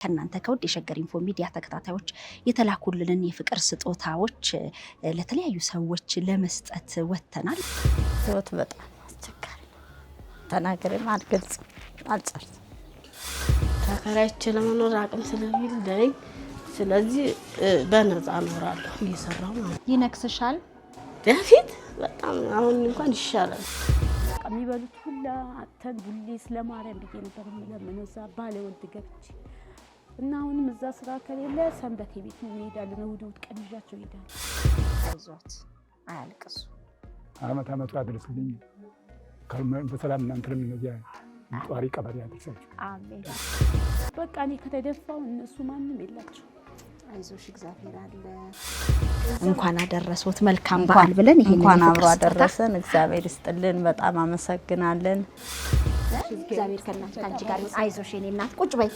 ከናንተ ከውድ የሸገር ኢንፎ ሚዲያ ተከታታዮች የተላኩልንን የፍቅር ስጦታዎች ለተለያዩ ሰዎች ለመስጠት ወተናል። ህይወት በጣም አስቸጋሪ ነው። ተናገረም አልገልጽ አልጨርስ ተከራይቼ ለመኖር አቅም ስለሌለኝ ስለዚህ በነፃ እኖራለሁ እየሰራሁ ማለት ይነክስሻል በፊት በጣም አሁን እንኳን ይሻላል። የሚበሉት ሁላ አተን ሁሌ ስለማርያም ብዬ ነበር የምለምነው እዛ ባለ ወልድ ገብቼ እና አሁንም እዛ ስራ ከሌለ ሰንበቴ ቤት ነው እንሄዳለን። እሑድ ቀን ይዣቸው ይሄዳል። አይዞት አያልቅሱ። አመት አድርስልኝ በሰላም እናንተንም እነዚያ ጧሪ ቀበሌ ያድርሳችሁ። አሜን። በቃ እኔ ከተደፋው እነሱ ማንም የላቸው። አይዞሽ እግዚአብሔር አለ። እንኳን አደረሶት መልካም በዓል ብለን ይሄን እንኳን አብሮ አደረሰን። እግዚአብሔር ይስጥልን። በጣም አመሰግናለን። እግዚአብሔር ከእናንተ ካንቺ ጋር ይሁን። አይዞሽ የኔ እናት ቁጭ በይ።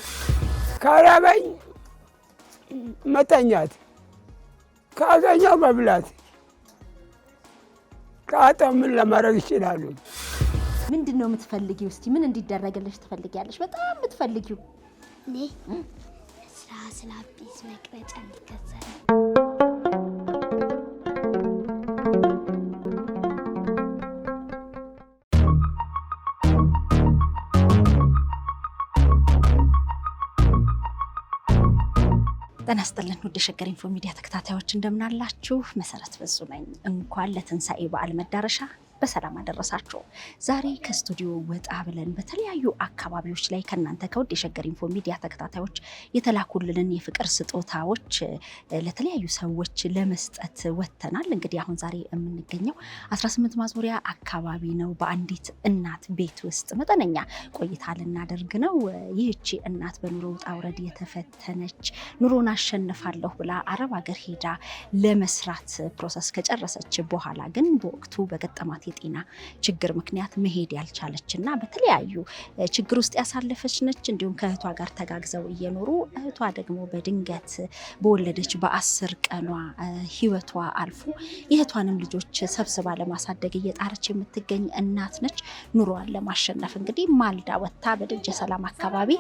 ካራበኝ መተኛት፣ ካገኘው መብላት፣ ካጣው ምን ለማድረግ ይችላሉ? ምንድነው የምትፈልጊው? እስቲ ምን እንዲደረግልሽ ትፈልጊያለሽ? በጣም የምትፈልጊው እኔ ስላቢስ መቅረጫ እንዲከሰል ጤና ይስጥልን ውድ የሸገር ኢንፎ ሚዲያ ተከታታዮች እንደምን አላችሁ? መሰረት በዙ ነኝ። እንኳን ለትንሳኤ በዓል መዳረሻ በሰላም አደረሳችሁ። ዛሬ ከስቱዲዮ ወጣ ብለን በተለያዩ አካባቢዎች ላይ ከናንተ ከውድ የሸገር ኢንፎ ሚዲያ ተከታታዮች የተላኩልንን የፍቅር ስጦታዎች ለተለያዩ ሰዎች ለመስጠት ወተናል። እንግዲህ አሁን ዛሬ የምንገኘው 18 ማዞሪያ አካባቢ ነው። በአንዲት እናት ቤት ውስጥ መጠነኛ ቆይታ ልናደርግ ነው። ይህቺ እናት በኑሮ ውጣ ውረድ የተፈተነች ኑሮን አሸንፋለሁ ብላ አረብ ሀገር ሄዳ ለመስራት ፕሮሰስ ከጨረሰች በኋላ ግን በወቅቱ በገጠማት የጤና ችግር ምክንያት መሄድ ያልቻለችና በተለያዩ ችግር ውስጥ ያሳለፈች ነች። እንዲሁም ከእህቷ ጋር ተጋግዘው እየኖሩ እህቷ ደግሞ በድንገት በወለደች በ10 ቀኗ ህይወቷ አልፎ የእህቷንም ልጆች ሰብስባ ለማሳደግ እየጣረች የምትገኝ እናት ነች። ኑሮዋን ለማሸነፍ እንግዲህ ማልዳ ወጥታ በደጀ ሰላም አካባቢ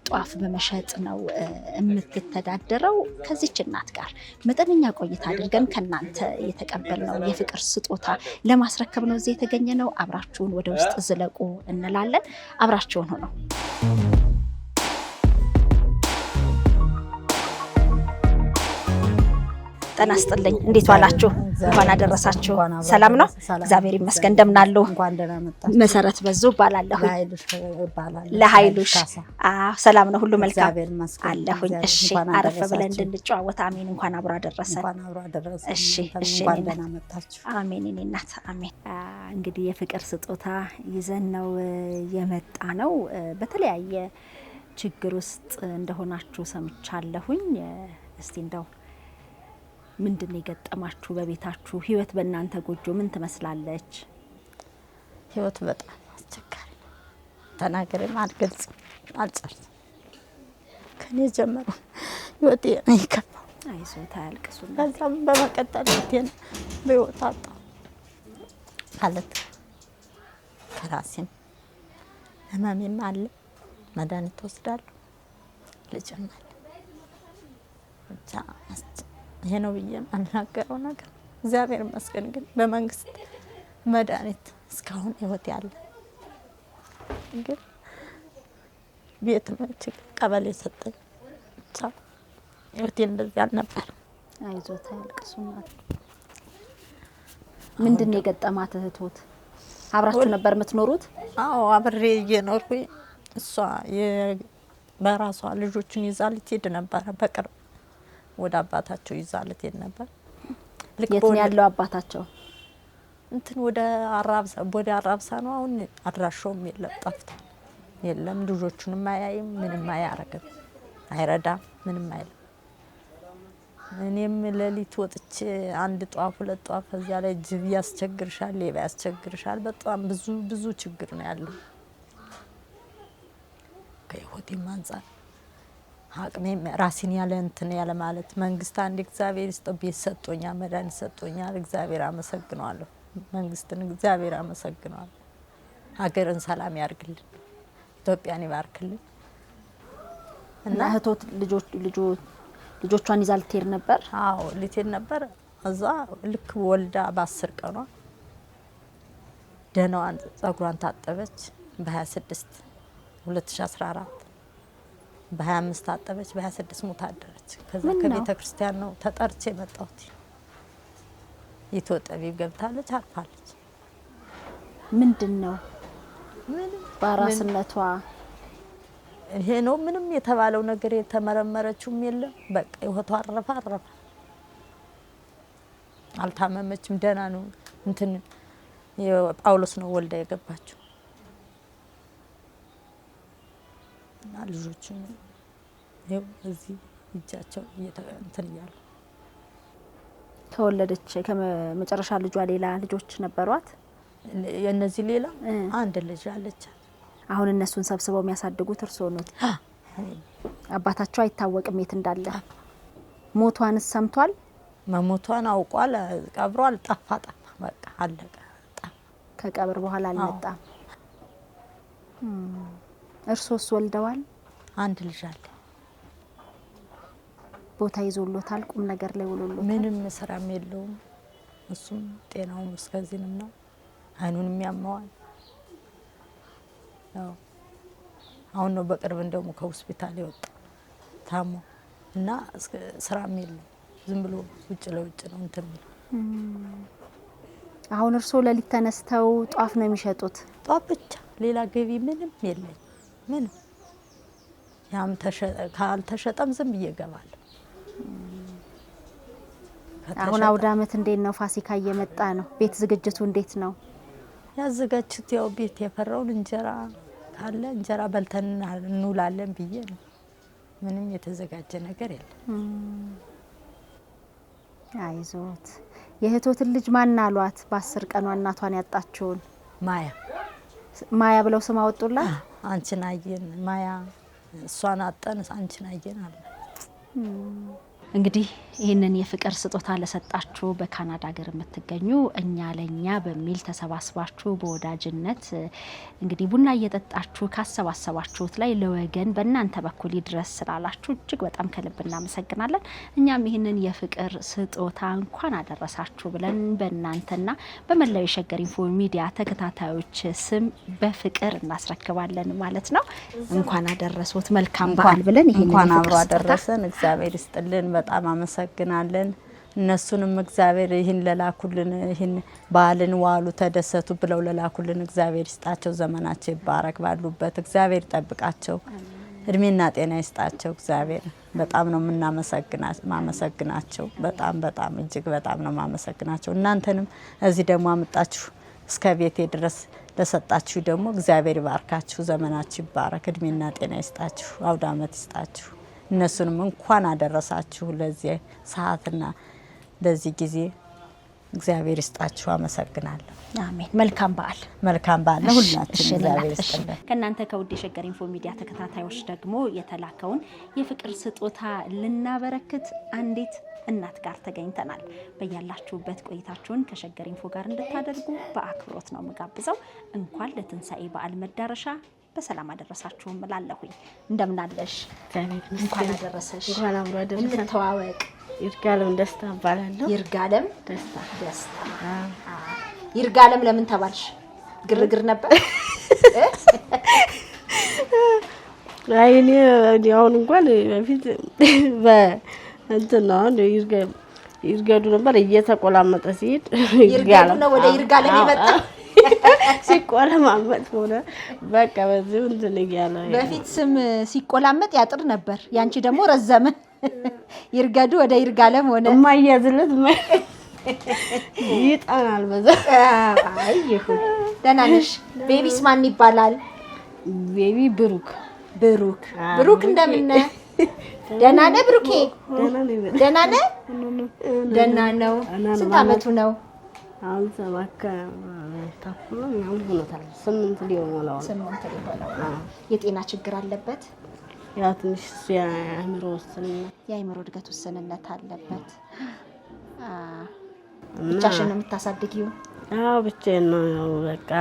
ጧፍ በመሸጥ ነው የምትተዳደረው። ከዚች እናት ጋር መጠነኛ ቆይታ አድርገን ከናንተ የተቀበልነው የፍቅር ስጦታ ለማስረከብ ነው እዚህ የተገኘ ነው። አብራችሁን ወደ ውስጥ ዝለቁ እንላለን። አብራችሁን ሆነው ጤና ይስጥልኝ። እንዴት ዋላችሁ? እንኳን አደረሳችሁ። ሰላም ነው? እግዚአብሔር ይመስገን። እንደምን አሉ? መሰረት በዙ እባላለሁ። ለኃይሉሽ ሰላም ነው? ሁሉ መልካም አለሁኝ። እሺ አረፈ ብለን እንድንጨዋወት አሜን። እንኳን አብሮ አደረሰን። እሺ እሺ አሜን። እኔ እናት አሜን። እንግዲህ የፍቅር ስጦታ ይዘን ነው የመጣ ነው። በተለያየ ችግር ውስጥ እንደሆናችሁ ሰምቻለሁኝ። እስቲ እንደው ምንድነው የገጠማችሁ በቤታችሁ? ህይወት በእናንተ ጎጆ ምን ትመስላለች? ህይወት በጣም አስቸጋሪ ነው። ተናገረም አልገልጽ አልጨርስ ከኔ ጀምሮ ህይወቴ አይከፋው። አይዞት አያልቅሱ። ከዛም በመቀጠል ህይወቴን በህይወት አጣሁ ማለት ከራሴም ህመሜም አለ። መድኃኒት ወስዳለሁ። ልጅም አለ። ብቻ ይሄ ነው ብዬ አልናገረው ነገር እግዚአብሔር ይመስገን። ግን በመንግስት መድኃኒት እስካሁን ህይወት ያለ ግን ቤት መች ቀበሌ ሰጠኝ። ብቻ ህይወቴ እንደዚህ አልነበር። አይዞት አያልቅሱ። ምንድነው የገጠማት እህቶት? አብራችሁ ነበር የምትኖሩት? አዎ አብሬ እየኖርኩኝ እሷ በራሷ ልጆችን ይዛ ልትሄድ ነበር። በቅርብ ወደ አባታቸው ይዛ ልትሄድ ነበር። የት ነው ያለው አባታቸው? እንትን ወደ አራብሳ ነው። አሁን አድራሻውም የለም፣ ጠፍቷል። የለም ልጆቹንም አያይም፣ ምንም አያረግም፣ አይረዳም፣ ምንም አይልም። እኔም ለሊት ወጥቼ አንድ ጧፍ ሁለት ጧፍ እዚያ ላይ ጅብ ያስቸግርሻል፣ ሌባ ያስቸግርሻል። በጣም ብዙ ችግር ነው ያለው። ከህይወቴም አንፃር አቅሜም ራሴን ያለ እንትን ያለ ማለት መንግስት አንድ እግዚአብሔር ይስጠው ቤት ሰጥቶኛል፣ መድኃኒት ሰጥቶኛል። እግዚአብሔር አመሰግናለሁ። መንግስትን እግዚአብሔር አመሰግናለሁ። ሀገርን ሰላም ያርግልን፣ ኢትዮጵያን ይባርክልን። እና እህቶት ልጆቿን ይዛ ልትሄድ ነበር? አዎ ልትሄድ ነበር። እዛ ልክ ወልዳ በ10 ቀኗ ደህናዋን ጸጉሯን ታጠበች። በ26 2014 በ25 ታጠበች። በ26 ሞታ አደረች። ከዛ ከቤተ ክርስቲያን ነው ተጠርቼ መጣሁት። ኢትዮጵያዊ ገብታለች አርፋለች። ምንድነው ባራስነቷ ይሄ ነው? ምንም የተባለው ነገር የተመረመረችውም የለም። በቃ ህይወቷ አረፈ። አልታመመችም፣ ደህና ነው። እንትን የጳውሎስ ነው ወልዳ የገባችው እና ልጆቹም ይኸው እዚህ እጃቸው እንትን እያሉ ከወለደች ከመጨረሻ ልጇ ሌላ ልጆች ነበሯት? የነዚህ ሌላ አንድ ልጅ አለች። አሁን እነሱን ሰብስበው የሚያሳድጉት እርስዎ ነው? አባታቸው አይታወቅም የት እንዳለ? ሞቷንስ ሰምቷል? መሞቷን አውቋል። ቀብሯል። ጠፋ በቃ አለቀ። ከቀብር በኋላ አልመጣም። እርሶስ ወልደዋል? አንድ ልጅ አለ። ቦታ ይዞሎታል? ቁም ነገር ላይ ውሎሎታል? ምንም ስራም የለውም። እሱም ጤናውን እስከዚህም ነው። አይኑንም ያመዋል። ያው አሁን ነው በቅርብ እንደውም ከሆስፒታል ይወጣ ታሞ እና ስራም የለውም። ዝም ብሎ ውጭ ለውጭ ነው እንትን። አሁን እርሶ ለሊት ተነስተው ጧፍ ነው የሚሸጡት? ጧፍ ብቻ፣ ሌላ ገቢ ምንም የለኝ። ምንም ያም ካልተሸጠም ዝም ብዬ እገባለሁ። አሁን አውደ ዓመት እንዴት ነው? ፋሲካ እየመጣ ነው። ቤት ዝግጅቱ እንዴት ነው? ያዘጋጅት ያው ቤት የፈራውን እንጀራ ካለ እንጀራ በልተን እንውላለን ብዬ ነው። ምንም የተዘጋጀ ነገር የለም። አይዞት። የእህቶትን ልጅ ማን አሏት? በ10 ቀኗ እናቷን ያጣችውን ማያ ብለው ስም አወጡላት? አንቺን አየን ማያ፣ እሷን አጠን አንቺን አየን አለ። እንግዲህ ይህንን የፍቅር ስጦታ ለሰጣችሁ በካናዳ ሀገር የምትገኙ እኛ ለኛ በሚል ተሰባስባችሁ በወዳጅነት እንግዲህ ቡና እየጠጣችሁ ካሰባሰባችሁት ላይ ለወገን በእናንተ በኩል ይድረስ ስላላችሁ እጅግ በጣም ከልብ እናመሰግናለን። እኛም ይህንን የፍቅር ስጦታ እንኳን አደረሳችሁ ብለን በእናንተና በመላው የሸገር ኢንፎ ሚዲያ ተከታታዮች ስም በፍቅር እናስረክባለን ማለት ነው። እንኳን አደረሱት፣ መልካም በዓል ብለን ይህንን እንኳን አብሮ አደረሰን። እግዚአብሔር ይስጥልን። በጣም አመሰግናለን። እነሱንም እግዚአብሔር ይህን ለላኩልን ይህን በዓልን ዋሉ ተደሰቱ ብለው ለላኩልን እግዚአብሔር ይስጣቸው። ዘመናቸው ይባረክ። ባሉበት እግዚአብሔር ይጠብቃቸው። እድሜና ጤና ይስጣቸው። እግዚአብሔር በጣም ነው ማመሰግናቸው። በጣም እጅግ በጣም ነው ማመሰግናቸው። እናንተንም እዚህ ደግሞ አመጣችሁ እስከ ቤቴ ድረስ ለሰጣችሁ ደግሞ እግዚአብሔር ይባርካችሁ። ዘመናችሁ ይባረክ። እድሜና ጤና ይስጣችሁ። አውደ ዓመት ይስጣችሁ። እነሱንም እንኳን አደረሳችሁ ለዚህ ሰዓትና ለዚህ ጊዜ እግዚአብሔር ይስጣችሁ። አመሰግናለሁ። አሜን። መልካም በዓል ለሁላችን እግዚአብሔር ይስጥልን። ከእናንተ ከውድ የሸገር ኢንፎ ሚዲያ ተከታታዮች ደግሞ የተላከውን የፍቅር ስጦታ ልናበረክት አንዲት እናት ጋር ተገኝተናል። በያላችሁበት ቆይታችሁን ከሸገር ኢንፎ ጋር እንድታደርጉ በአክብሮት ነው መጋብዘው። እንኳን ለትንሳኤ በዓል መዳረሻ በሰላም አደረሳችሁ እላለሁኝ። እንደምን አለሽ? እንኳን አደረሰሽ። እንኳን አብሮ አደረሰን። እንተዋወቅ። ይርጋለም ደስታ እባላለሁ። ይርጋለም ደስታ። ይርጋለም ለምን ተባልሽ? ግርግር ነበር? አይ እኔ አሁን እንኳን በፊት በእንትን ነው ይርገዱ ነበር። እየተቆላመጠ ሲሄድ ይርጋለም ነው ወደ ይርጋለም የመጣ ሲቆላመጥ ሆነ። በቃ በዚህ እንትን እያለ በፊት ስም ሲቆላመጥ ያጥር ነበር። ያንቺ ደግሞ ረዘመ። ይርገዱ ወደ ይርጋለም ሆነ። የማይያዝለት ይጣናል በዛ። አይ ይሁን። ደህና ነሽ? ቤቢስ ማን ይባላል? ቤቢ ብሩክ እንደምን ነህ? ደህና ነህ ብሩኬ? ደህና ነህ? ደህና ነው። ስንት አመቱ ነው? አሁን 7 ተኩል ምናምን ሆኖታል። 8 ሊሆነው። የጤና ችግር አለበት? ያ ትንሽ የአእምሮ እድገት ውስንነት አለበት። ብቻሽን ነው የምታሳድጊው? አዎ ብቻዬን ነው። ያው በቃ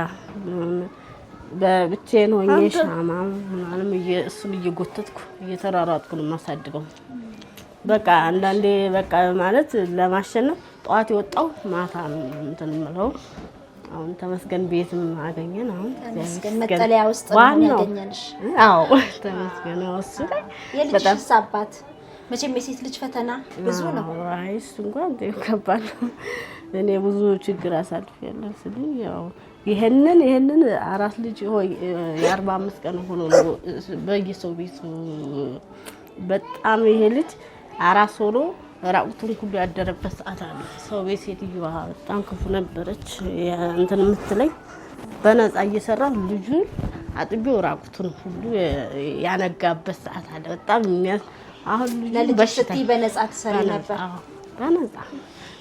በብቻዬን ሆኜ ሻማ ምናምን እሱን እየጎተትኩ እየተራራጥኩ ነው የማሳድገው። በቃ አንዳንዴ በቃ ማለት ለማሸነፍ ጠዋት የወጣው ማታ እንትን የምለው አሁን ተመስገን ቤትም አገኘን። አሁን ተመስገን መጠለያ ውስጥ ነው ያገኘንሽ? አዎ ተመስገን ነው። እሱ በጣም አባት መቼም የሴት ልጅ ፈተና ብዙ ነው። አይ እሱ እንኳን ከባድ ነው። እኔ ብዙ ችግር አሳልፌያለሁ። ስለዚህ ያው ይሄንን አራት ልጅ ሆይ የ45 ቀን ሆኖ ነው በየሰው ቤቱ በጣም ይሄ ልጅ አራስ ሆኖ ራቁቱን ሁሉ ያደረበት ሰዓት አለ። ሰው ቤት ሴትዮዋ በጣም ክፉ ነበረች። እንትን የምትለኝ በነፃ እየሰራሁ ልጁን አጥቢው ራቁቱን ሁሉ ያነጋበት ሰዓት አለ። በጣም አሁን ልጁ በሽታ በነፃ ትሰሪ ነበር? በነፃ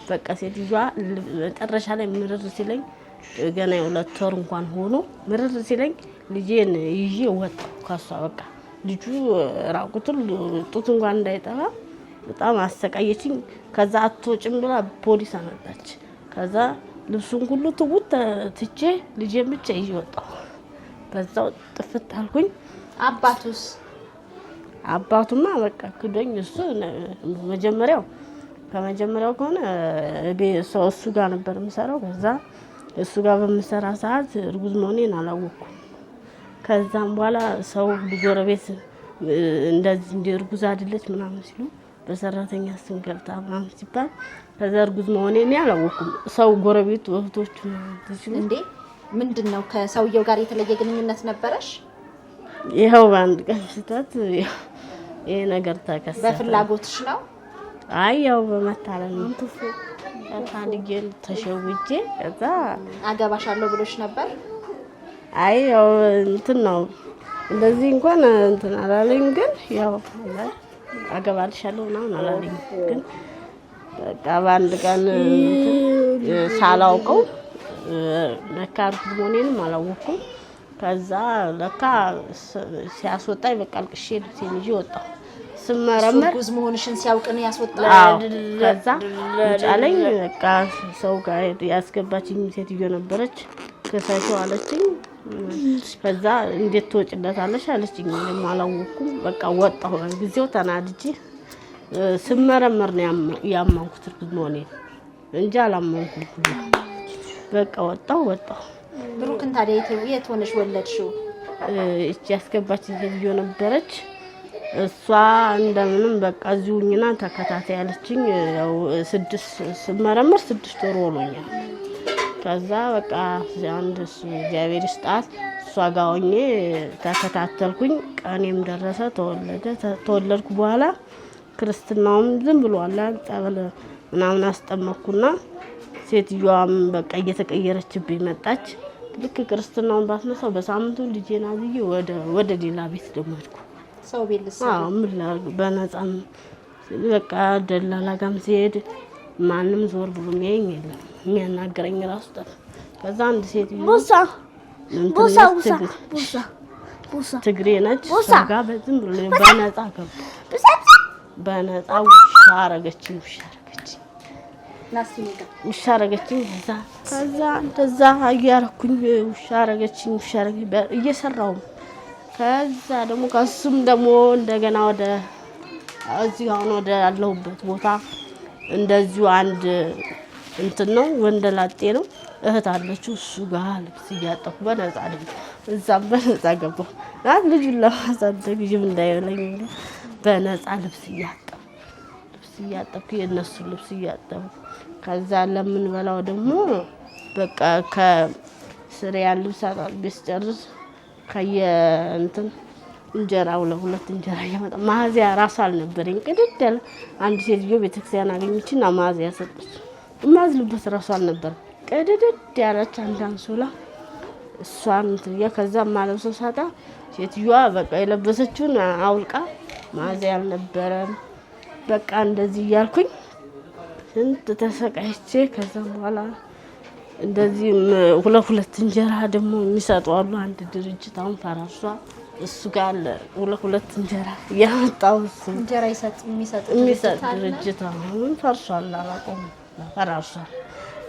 በቃ ሴትዮዋ መጨረሻ ላይ ምርር ሲለኝ ገና 2 ወር እንኳን ሆኖ ምርር ሲለኝ ልጄን ይዤ ወጣሁ ከሷ። በቃ ልጁ ራቁቱን ጡት እንኳን እንዳይጠባ በጣም አሰቃየችኝ። ከዛ አትወጭም ብላ ፖሊስ አመጣች። ከዛ ልብሱን ሁሉ ትውት ትቼ ልጄን ብቻ ይዤ ወጣሁ። በዛው ጥፍት አልኩኝ። አባቱማ በቃ ክዶኝ እሱ ከመጀመሪያው ከሆነ እሱ ጋር ነበር የምሰራው። ከዛ እሱ ጋር በምሰራ ሰዓት እርጉዝ መሆኔን አላወኩም። ከዛም በኋላ ሰው ጎረቤት እንደዚህ እርጉዝ አይደለች ምናምን ሲሉ በሰራተኛ ስም ገብታ ምናምን ሲባል ከዛ እርጉዝ መሆኔን አላወኩም። ሰው ጎረቤት ወህቶች ሲሉ እንዴ ምንድነው ከሰውየው ጋር የተለየ ግንኙነት ነበረሽ? ይሄው በአንድ ቀን ስህተት ይሄ ነገር ተከሰተ። በፍላጎትሽ ነው? አይ ያው በመታለል ነው። ታዲያ ተሸውጄ ከዛ አገባሻለሁ ብሎሽ ነበር? አይ ያው እንትን ነው እንደዚህ እንኳን እንትን አላለኝ፣ ግን ያው አገባልሻለሁ ምናምን አላለኝ። ግን በቃ በአንድ ቀን ሳላውቀው ለካ እርጉዝ መሆኔንም አላወኩም። ከዛ ለካ ሲያስወጣኝ በቃ አልቅሼ ልብሴን ይዤ ወጣሁ። ስመረመር እርጉዝ መሆንሽን ሲያውቅ ነው ያስወጣው። ከዛ ጫለኝ በቃ ሰው ጋር ያስገባችኝ ሴትዮ ነበረች። ከሳቸው አለችኝ። ከዛ እንዴት ትወጪለታለሽ አለችኝ። ምንም አላወኩም። በቃ ወጣሁ። ጊዜው ተናድጄ ስመረመር ነው ያመንኩት እርጉዝ መሆኔን እንጂ አላመንኩም። በቃ ወጣሁ። ብሩክን ታዲያ የት ሆነሽ ወለድሽው? እቺ ያስገባችኝ ሴትዮ ነበረች። እሷ እንደምንም በቃ እዚሁኝና ተከታታይ ያለችኝ። ያው 6 ወር ሆኖኛል። ከዛ በቃ አንድ እግዚአብሔር ይስጣት እሷ ጋር ሆኜ ተከታተልኩኝ። ቀኔም ደረሰ፣ ተወለድኩ። በኋላ ክርስትናውም ዝም ብሎ አላ ጸበል ምናምን አስጠመኩና ሴትዮዋም በቃ እየተቀየረችብኝ መጣች። ልክ ክርስትናውን ባስነሳው በሳምንቱ ልጄን አዝዬ ወደ ሌላ ቤት ደግሞ ሄድኩ። ሰው ቤት ልሰራ ምን ላድርግ በነፃም በቃ ደላላ ጋርም ሲሄድ ማንም ዞር ብሎ የሚያየኝ የለም፣ የሚያናገረኝ ራሱ ጠፋ። ከዛ አንድ ሴትዮ ትግሬ ነች። እሷ ጋር በዝም ብሎ በነፃ ገባ። በነፃ ውሻ አረገችኝ። ውሻ አረገችኝ። ከዛ እንደዛ እያረኩኝ ውሻ አረገችኝ እየሰራው። ከዛ ደግሞ ከሱም ደግሞ እንደገና ወደ እዚህ አሁን ወደ ያለሁበት ቦታ እንደዚሁ አንድ እንትን ነው ወንደላጤ ነው እህት አለችው። እሱ ጋር ልብስ እያጠብኩ በነፃ እዛም በነፃ ገባሁ። ልጁን ለማሳደግ ይም እንዳይለኝ በነፃ ልብስ እያጠብኩ የእነሱን ልብስ እያጠብኩ ከዛ ለምንበላው ደግሞ በቃ ከስሪያን ልብስ አጣጥቤ ስጨርስ ከየእንትን እንጀራው ለሁለት እንጀራ ያመጣ ማዚያ ራስ አልነበረኝ። ቅድደል አንድ ሴትዮ ቤተክርስቲያን አገኘችና ማዚያ ሰጠች። ማዝልበት ራስ አልነበር። ቅድድድ ያለች አንድ አንሶላ እሷን ትያ ከዛ ማለብሰው ሳጣ ሴትዮዋ በቃ የለበሰችውን አውልቃ ማዚያ አልነበረም። በቃ እንደዚህ ያልኩኝ እንት ተሰቃይቼ ከዛ በኋላ እንደዚህ ሁለት እንጀራ ደግሞ የሚሰጡ አሉ። አንድ ድርጅት አሁን ፈራርሷ እሱ ጋር ሁለት እንጀራ ያመጣው እሱ እንጀራ የሚሰጥ ድርጅት አሁን ፈርሷል። አላቆም ፈራርሷል።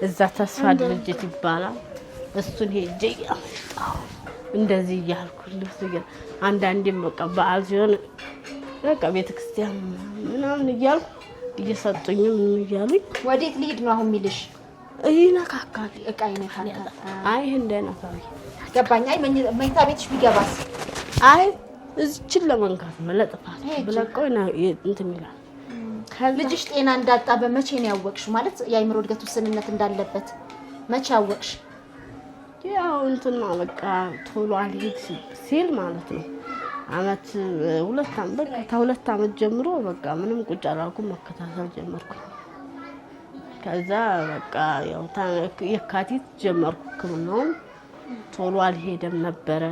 እዛ ተስፋ ድርጅት ይባላል። እሱን ሄጄ ያመጣው እንደዚህ እያልኩ ልብስ አንዳንዴም በቃ በዓል ሲሆን በቃ ቤተክርስቲያን ምናምን እያልኩ እየሰጡኝም እያሉኝ ወዴት ልሂድ ነው አሁን የሚልሽ? ይነካካል እቃ ይነካል። አይ እንደነካው ገባኝ። አይ መኝታ ቤትሽ ቢገባስ? አይ እዚችን ለመንካት መለጥፋት ብለቀው እንትን ይላል። ልጅሽ ጤና እንዳጣ በመቼ ነው ያወቅሽ? ማለት የአይምሮ እድገት ውስንነት እንዳለበት መቼ ያወቅሽ? ያው እንትን በቃ ቶሎ አልሄድ ሲል ማለት ነው። አመት 2 አመት በቃ ከ2 አመት ጀምሮ በቃ ምንም ቁጭ አላልኩም፣ መከታተል ጀመርኩ። ከዛ በቃ ያው የካቲት ጀመርኩ ሕክምናውን። ቶሎ አልሄደም ነበረ።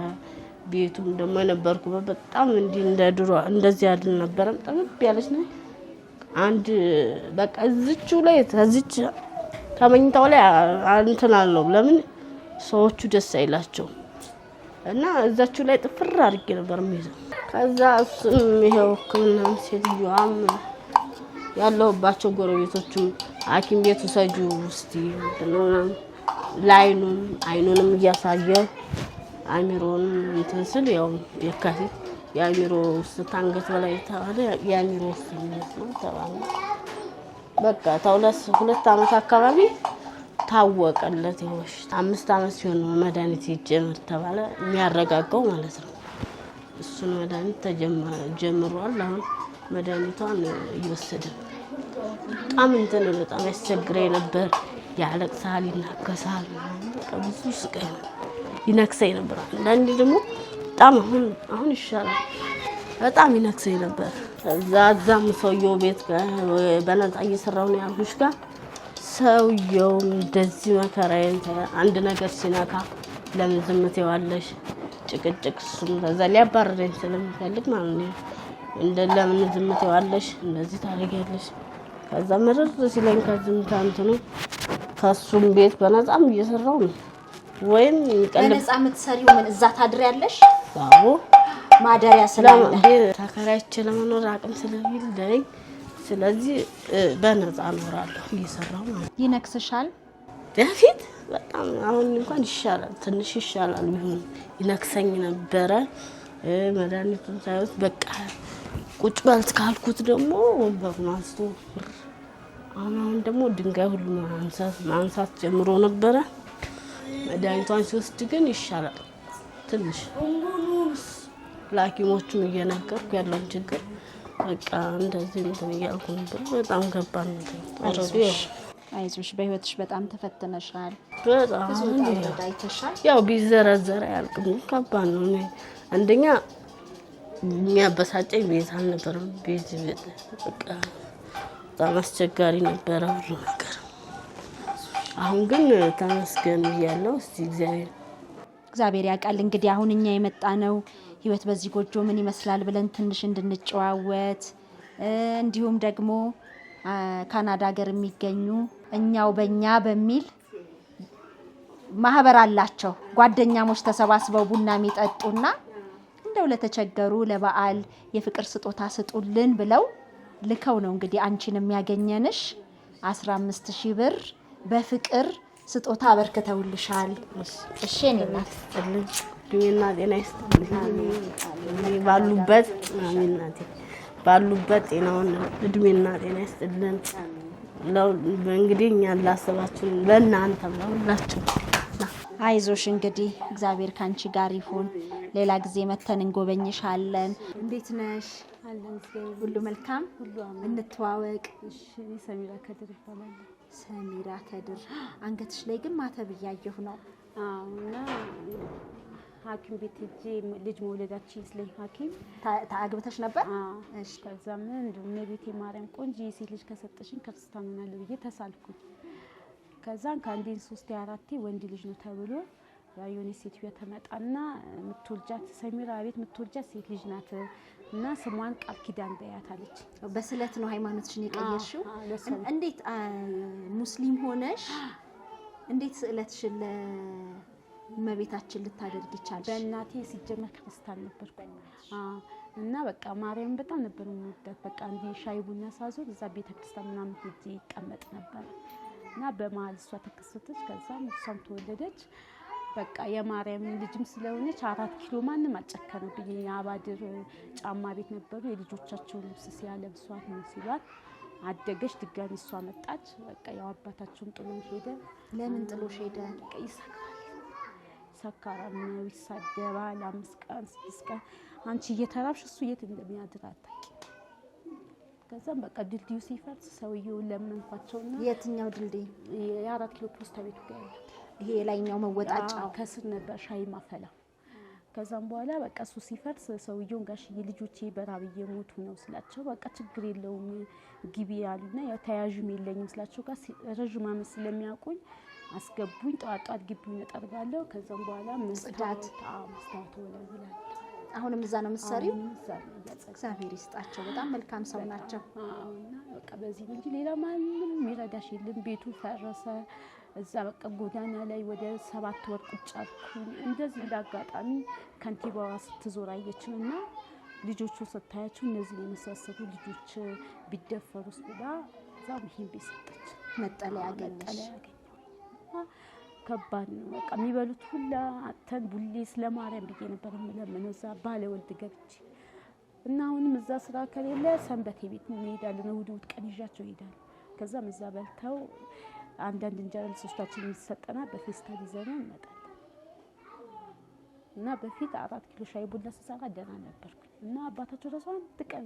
ቤቱም ደግሞ የነበርኩበት በጣም እንደ ድሮ እንደዚህ አይደል ነበረ። ጠብብ ያለች ነው። አንድ በቃ እዚቹ ላይ እዚች ከመኝታው ላይ እንትን አለው። ለምን ሰዎቹ ደስ አይላቸው እና እዛችሁ ላይ ጥፍር አድርጌ ነበር የሚይዘው። ከዛ እሱም ይሄው ሕክምናም ሴትዮዋም ያለውባቸው ጎረቤቶችም ሐኪም ቤቱ ሰጁ ውስጥ አይኑንም እያሳየ አሚሮን እንትን ስል ያው የካቲት የአሚሮ ውስጥ ታንገት በላይ ተባለ። የአሚሮ ውስጥ ነው ተባለ። በቃ 2 አመት አካባቢ ታወቀለት። ይወሽ 5 አመት ሲሆን ነው መድኃኒት ይጀምር ተባለ። የሚያረጋጋው ማለት ነው። እሱን መድኃኒት ጀምሯል። አሁን መድኃኒቷን እየወሰደ በጣም እንትን በጣም ያስቸግረኝ ነበር። ያለቅሳል፣ ይናከሳል። በቃ ብዙ ስቃይ ነው። ይነክሰኝ ነበር። አንዳንዴ ደግሞ በጣም አሁን ይሻላል። በጣም ይነክሰኝ ነበር። እዛም ሰውየው ቤት በነፃ እየሰራሁ ነው ያልኩሽ ጋር ሰውየው እንደዚህ መከራዬን አንድ ነገር ሲነካ ለምን ዝም ትይዋለሽ? ጭቅጭቅ እሱም ከዛ ሊያባርረኝ ስለሚፈልግ ማለት ነው። ለምን ዝም ትይዋለሽ? እንደዚህ ታደርጊያለሽ? ከዛ ምርር ሲለኝ ከዝምታ እንትኑ ከሱም ቤት በነፃም እየሰራሁ ነው። ወይም በነፃ የምትሰሪው ምን እዛ ታድሪያለሽ? አዎ ማደሪያ ስላለ ተከራይቼ ለመኖር አቅም ስለሌለኝ ስለዚህ በነፃ እኖራለሁ እየሰራሁ ማለት። ይነክስሻል? በፊት በጣም አሁን እንኳን ይሻላል፣ ትንሽ ይሻላል። ቢሆን ይነክሰኝ ነበረ። መድኃኒቱን ሳይወስድ በቃ ቁጭ በል ካልኩት ደግሞ ወንበሩን አንስቶ አሁን ደግሞ ድንጋይ ሁሉ ማንሳት ጀምሮ ነበረ። መድኃኒቷን ሲወስድ ግን ይሻላል ትንሽ። ለሐኪሞቹም እየነገርኩ ያለውን ችግር በቃ እንደዚህ እንትን እያልኩ ነበር። በጣም ከባድ ነው። አይዞሽ፣ በህይወትሽ በጣም ተፈትነሻል። በጣም አይተሻል። ያው ቢዘረዘር አያልቅም። ከባድ ነው። አንደኛ የሚያበሳጨኝ ቤት አልነበረም። ቤት በቃ በጣም አስቸጋሪ ነበረ ሁሉ ነገር። አሁን ግን ተመስገን እያለሁ እስቲ እግዚአብሔር ያውቃል። እንግዲህ አሁን እኛ የመጣ ነው ህይወት በዚህ ጎጆ ምን ይመስላል ብለን ትንሽ እንድንጨዋወት እንዲሁም ደግሞ ካናዳ ሀገር የሚገኙ እኛው በእኛ በሚል ማህበር አላቸው። ጓደኛሞች ተሰባስበው ቡና የሚጠጡና እንደው ለተቸገሩ ለበዓል የፍቅር ስጦታ ስጡልን ብለው ልከው ነው እንግዲህ አንቺን የሚያገኘንሽ 15000 ብር በፍቅር ስጦታ አበርክተውልሻል። እሺ እኔና ተልኝ ዱኝና ጤና ይስጥልኝ። ባሉበት ጤናውን እድሜና ጤና ይስጥልን። እንግዲህ እኛን ላሰባችሁ ለእናንተም ለሁላችሁ አይዞሽ። እንግዲህ እግዚአብሔር ካንቺ ጋር ይሁን። ሌላ ጊዜ መተን እንጎበኝሻለን። እንዴት ነሽ? ሁሉ መልካም? እንተዋወቅ። እሺ ሰሚራ ከድር ይባላል። ሰሚራ ከድር። አንገትሽ ላይ ግን ማተብ እያየሁ ነው። እና ሐኪም ቤት ሄጄ ልጅ መውለዳችን ስለ ሐኪም ታግብተሽ ነበር? እሺ። ከዛ ምን እንደው ነቢቴ ማርያም ቆንጆ የሴት ልጅ ከሰጠሽኝ ከፍስታ ምናለ ብዬ ተሳልኩኝ። ከዛን ከአንዴን 3 4 ወንድ ልጅ ነው ተብሎ ያዩኔ ሴትዮ ተመጣና ምትወልጃት ሰሚራ ቤት ምትወልጃት ሴት ልጅ ናት እና ስሟን ቃል ኪዳን በያት አለች። በስለት ነው ሃይማኖትሽን የቀየርሽው? እንዴት ሙስሊም ሆነሽ እንዴት ስዕለትሽን ለእመቤታችን ልታደርግ ይቻልሽ? በእናቴ ሲጀመር ክርስቲያን ነበርኩ እና በቃ ማርያም በጣም ነበር የምወዳት። በቃ እንዴ ሻይ ቡና ሳዞር እዛ ቤተክርስቲያን ምናምን ሄጄ ይቀመጥ ነበር እና በመሀል እሷ ተከሰተች። ከዛም እሷም ተወለደች። በቃ የማርያም ልጅም ስለሆነች 4 ኪሎ ማንም አልጨከነብኝ። የአባድር ጫማ ቤት ነበሩ የልጆቻቸውን ልብስ ሲያለብሷት ምን ሲሏት አደገች። ድጋሚ እሷ መጣች። በቃ ያው አባታቸውን ጥሎ ሄደ። ለምን ጥሎሽ ሄደ? ሰካራም ነው፣ ይሳደባል። 5 ቀን 6 ቀን አንቺ እየተራብሽ እሱ የት እንደሚያድር አታውቂም። ከዛም በቃ ድልድዩ ሲፈርስ ሰውየው ለምንኳቸውና የትኛው ድልድይ? የ4 ኪሎ ፖስታ ቤቱ ጋር ያለው ይሄ የላይኛው መወጣጫው ከስር ነበር ሻይ ማፈላ። ከዛም በኋላ በቃ እሱ ሲፈርስ ሰውየውን ጋሽዬ ልጆቼ በራብ እየሞቱ ነው ስላቸው በቃ ችግር የለውም ግቢ ያሉና ያው ተያዥም የለኝም ስላቸው ጋር ረጅም ዓመት ስለሚያውቁኝ አስገቡኝ። ጧት ጧት ግቢውን እጠርጋለሁ። ከዛም በኋላ መስታወት ወለውላለሁ። አሁንም እዛ ነው የምትሰሪው? እግዚአብሔር ይስጣቸው፣ በጣም መልካም ሰው ናቸው። እና በቃ በዚህ እንጂ ሌላ ማንም የሚረዳሽ የለም። ቤቱ ፈረሰ። እዛ በቃ ጎዳና ላይ ወደ 7 ወር ቁጭ አልኩኝ። እንደዚህ እንዳጋጣሚ ከንቲባዋ ስትዞር አየችንና ልጆቹ ስታያቸው እነዚህ የመሳሰሉ ልጆች ቢደፈሩስ ብላ እዛው ይሄን ቤት ሰጠች። መጠለያ አገኘሽ? ከባድ ነው። በቃ የሚበሉት ሁላ አተን ቡሌ ስለማርያም ብዬ ነበር የምለምነው እዛ ባለ ወልድ ገብቼ እና አሁንም እዛ ስራ ከሌለ ሰንበቴ ቤት እንሄዳለን። እሑድ ቀን ይዣቸው ይሄዳል። ከዛም እዛ በልተው አንዳንድ እንጀራ ለሶስታችን የሚሰጠና በፌስታል ይዘነው እንመጣለን። እና በፊት 4 ኪሎ ሻይ ቡላ ስሰራ ደህና ነበርኩ እና አባታቸው ራሱ አንድ ቀን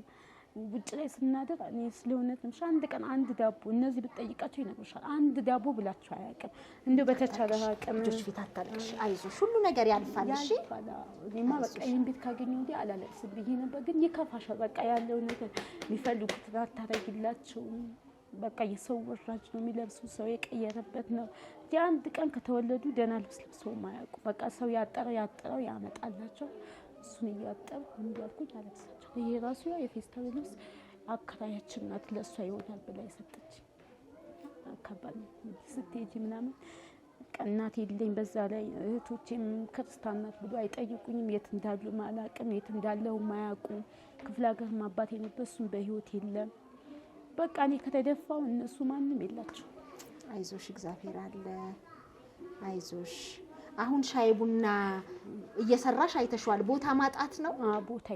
ውጭ ላይ ስናደር እኔ ስለሆነት ነው አንድ ቀን አንድ ዳቦ እነዚህ ብትጠይቃቸው ይነግሩሻል። አንድ ዳቦ ብላችሁ አያውቅም። እንደው በተቻለ አቅም ልጆች ፊት አታለቅሽ፣ አይዞሽ ሁሉ ነገር ያልፋል። እሺ እኔማ በቃ ይሄን ቤት ካገኘው እንዴ አላለቅስም ብዬ ነበር። ግን ይከፋሻል። በቃ ያለው ነገር የሚፈልጉት አታረጊላቸው። በቃ የሰው ወራጅ ነው የሚለብሱ ሰው የቀየረበት ነው። አንድ ቀን ከተወለዱ ደህና ልብስ ለብሰው ማያውቁ። በቃ ሰው ያጠረው ያመጣላቸው እሱን እያጠብ እንዲያልኩኝ አለቅሳቸው። ይሄ ራሱ የፌስታል ልብስ አከራያችን ናት ለእሷ ይሆናል ብላ የሰጠች። አካባቢ ስትሄጂ ምናምን እናት የለኝ። በዛ ላይ እህቶቼም ክርስቲያን ናት ብሎ አይጠይቁኝም። የት እንዳሉ ማላቅም፣ የት እንዳለው ማያውቁ። ክፍለ ሀገር አባቴ ነበር፣ እሱም በህይወት የለም። በቃ እኔ ከተደፋው እነሱ ማንም የላቸው። አይዞሽ እግዚአብሔር አለ። አይዞሽ። አሁን ሻይ ቡና እየሰራሽ አይተሽዋል። ቦታ ማጣት ነው? ቦታ